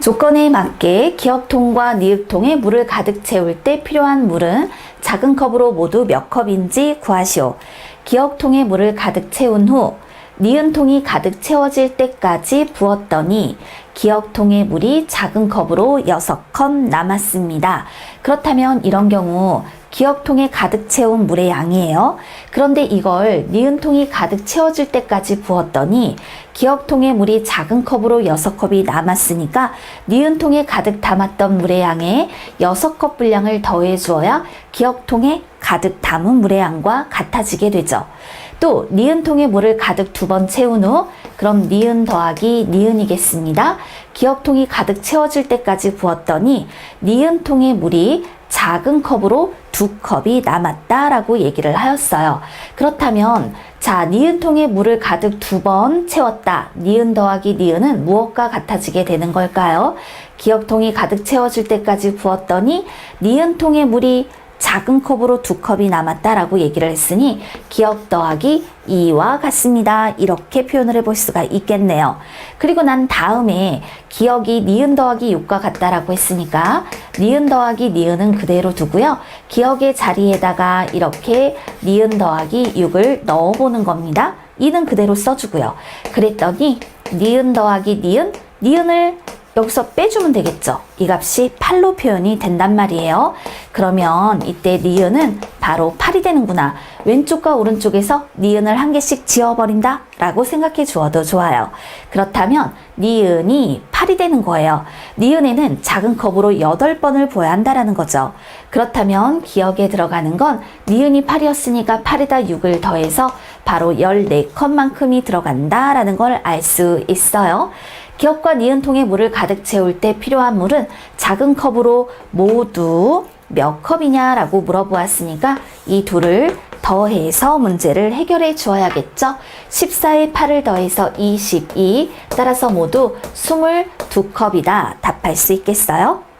조건에 맞게 기역통과 니읍통에 물을 가득 채울 때 필요한 물은 작은 컵으로 모두 몇 컵인지 구하시오. 기역통에 물을 가득 채운 후 니은통이 가득 채워질 때까지 부었더니 기역통의 물이 작은 컵으로 6컵 남았습니다. 그렇다면 이런 경우 기역통에 가득 채운 물의 양이에요. 그런데 이걸 니은통이 가득 채워질 때까지 부었더니 기역통의 물이 작은 컵으로 6컵이 남았으니까 니은통에 가득 담았던 물의 양에 6컵 분량을 더해 주어야 기역통에 가득 담은 물의 양과 같아지게 되죠. 또 니은통에 물을 가득 2번 채운 후 그럼 니은 더하기 니은이겠습니다. 기역통이 가득 채워질 때까지 부었더니 니은통의 물이 작은 컵으로 2컵이 남았다라고 얘기를 하였어요. 그렇다면 자, 니은통에 물을 가득 2번 채웠다. 니은 더하기 니은은 무엇과 같아지게 되는 걸까요? 기역통이 가득 채워질 때까지 부었더니 니은통에 물이 작은 컵으로 2컵이 남았다라고 얘기를 했으니 기역 더하기 2와 같습니다. 이렇게 표현을 해볼 수가 있겠네요. 그리고 난 다음에 기역이 니은 더하기 6과 같다라고 했으니까 니은 더하기 니은은 그대로 두고요. 기역의 자리에다가 이렇게 니은 더하기 6을 넣어보는 겁니다. 2는 그대로 써주고요. 그랬더니 니은 더하기 니은, 니은을 여기서 빼주면 되겠죠. 이 값이 8로 표현이 된단 말이에요. 그러면 이때 니은은 바로 8이 되는구나. 왼쪽과 오른쪽에서 니은을 한 개씩 지워버린다 라고 생각해 주어도 좋아요. 그렇다면 니은이 8이 되는 거예요. 니은에는 작은 컵으로 8번을 부어야 한다라는 거죠. 그렇다면 기역에 들어가는 건 니은이 8이었으니까 8에다 6을 더해서 바로 14컵만큼이 들어간다라는 걸 알 수 있어요. 기역과 니은통에 물을 가득 채울 때 필요한 물은 작은 컵으로 모두 몇 컵이냐라고 물어보았으니까 이 둘을 더해서 문제를 해결해 주어야겠죠. 14에 8을 더해서 22, 따라서 모두 22컵이다 답할 수 있겠어요?